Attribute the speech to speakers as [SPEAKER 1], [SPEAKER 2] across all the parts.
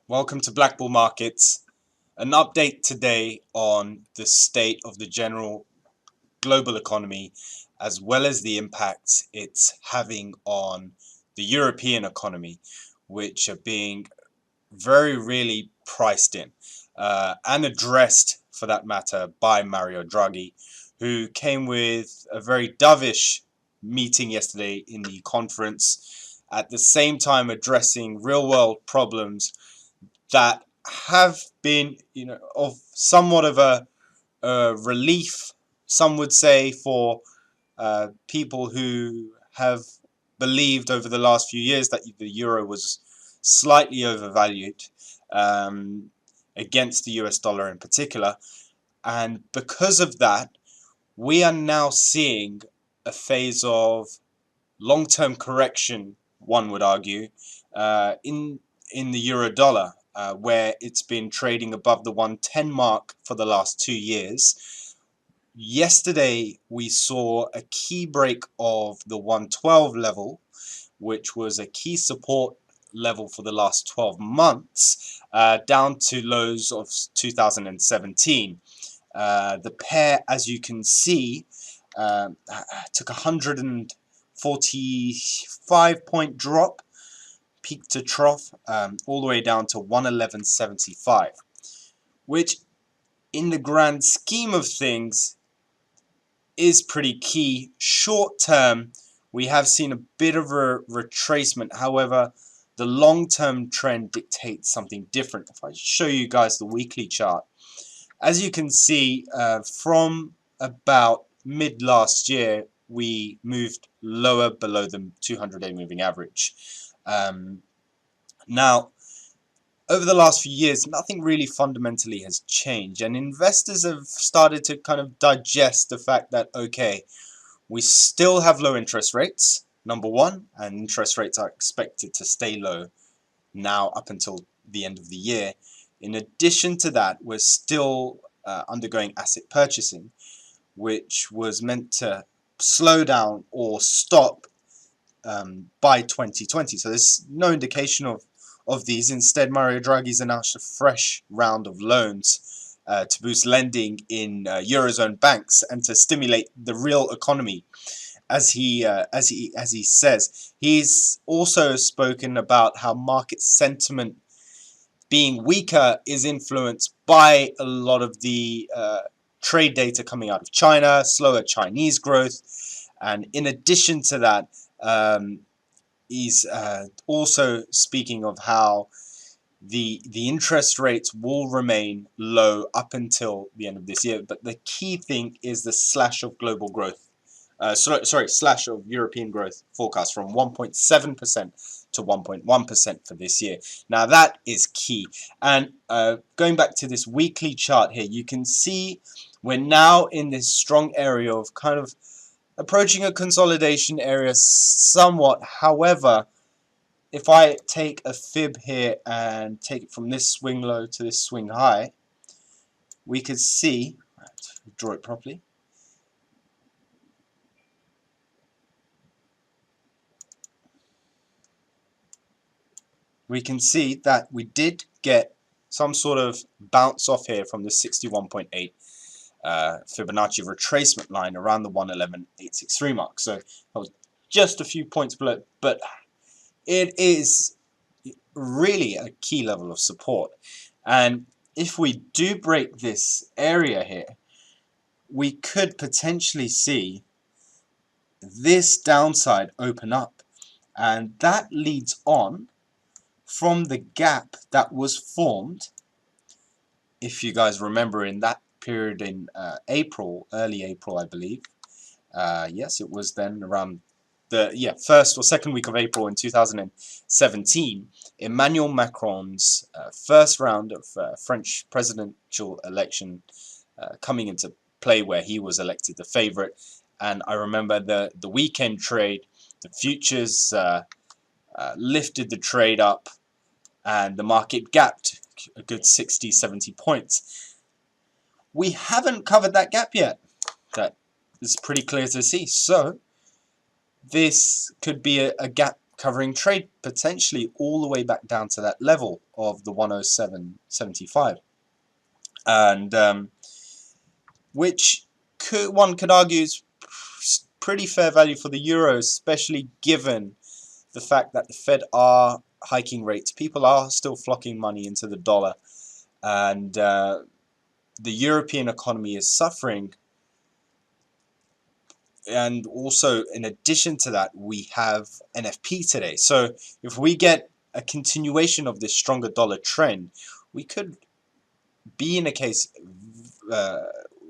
[SPEAKER 1] Welcome to Black Bull Markets. An update today on the state of the general global economy, as well as the impacts it's having on the European economy, which are being very really priced in and addressed, for that matter, by Mario Draghi, who came with a very dovish meeting yesterday in the conference, at the same time addressing real-world problems that have been, of somewhat of a relief, some would say, for people who have believed over the last few years that the euro was slightly overvalued against the US dollar in particular. And because of that, we are now seeing a phase of long-term correction, one would argue, in the euro dollar, where it's been trading above the 110 mark for the last 2 years. Yesterday, we saw a key break of the 112 level, which was a key support level for the last 12 months, down to lows of 2017. The pair, as you can see, took a 145-point drop, peak to trough, all the way down to 111.75, which in the grand scheme of things is pretty key. Short term, we have seen a bit of a retracement. However, the long-term trend dictates something different. If I show you guys the weekly chart, as you can see, from about mid last year, we moved lower below the 200-day moving average. Now, over the last few years, nothing really fundamentally has changed, and investors have started to kind of digest the fact that, okay, we still have low interest rates, number one, and interest rates are expected to stay low now up until the end of the year. In addition to that, we're still undergoing asset purchasing, which was meant to slow down or stop by 2020. So there's no indication of these. Instead, Mario Draghi's announced a fresh round of loans to boost lending in Eurozone banks and to stimulate the real economy. As he says, he's also spoken about how market sentiment being weaker is influenced by a lot of the trade data coming out of China, slower Chinese growth, and in addition to that, he's also speaking of how the interest rates will remain low up until the end of this year. But the key thing is the slash of global growth. Slash of European growth forecast from 1.7% to 1.1% for this year. Now that is key. And going back to this weekly chart here, you can see we're now in this strong area of kind of approaching a consolidation area somewhat. However, if I take a fib here and take it from this swing low to this swing high, we could see, draw it properly, we can see that we did get some sort of bounce off here from the 61.8 Fibonacci retracement line around the 111.863 mark. So that was just a few points below, but it is really a key level of support. And if we do break this area here, we could potentially see this downside open up, and that leads on from the gap that was formed, if you guys remember, in that period in April, early April, I believe. Yes, it was then around the first or second week of April in 2017. Emmanuel Macron's first round of French presidential election coming into play, where he was elected the favorite. And I remember the weekend trade, the futures lifted the trade up, and the market gapped a good 60-70 points. We haven't covered that gap yet. That is pretty clear to see. So this could be a gap covering trade potentially all the way back down to that level of the 107.75, and which one could argue is pretty fair value for the euro, especially given the fact that the Fed are hiking rates. People are still flocking money into the dollar, and the European economy is suffering. And also, in addition to that, we have NFP today. So if we get a continuation of this stronger dollar trend, we could be in a case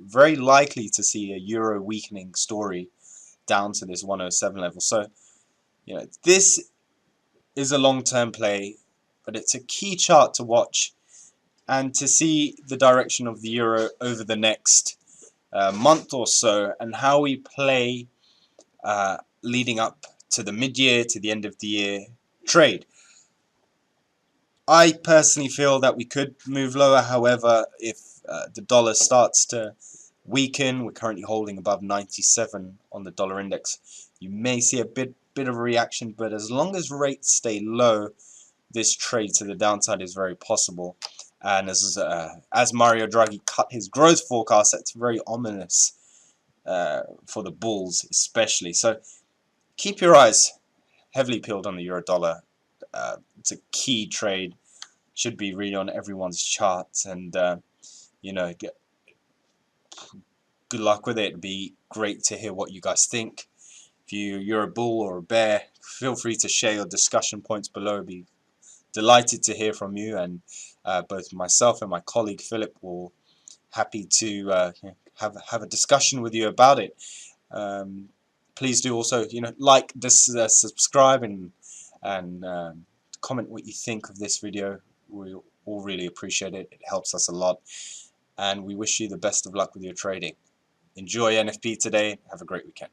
[SPEAKER 1] very likely to see a euro weakening story down to this 107 level. So, this is a long-term play, but it's a key chart to watch and to see the direction of the euro over the next month or so, and how we play leading up to the mid-year, to the end of the year trade. I personally feel that we could move lower. However, if the dollar starts to weaken, we're currently holding above 97 on the dollar index, you may see a bit of a reaction, but as long as rates stay low, this trade to the downside is very possible. And as Mario Draghi cut his growth forecast, that's very ominous for the bulls especially. So keep your eyes heavily peeled on the euro dollar. It's a key trade, should be really on everyone's charts, and good luck with it. It'd be great to hear what you guys think. If you're a bull or a bear, feel free to share your discussion points below. I'd be delighted to hear from you, and both myself and my colleague Philip will happy to have a discussion with you about it. Please do also like this, subscribe, and comment what you think of this video. We all really appreciate it. It helps us a lot, and we wish you the best of luck with your trading. Enjoy NFP today. Have a great weekend.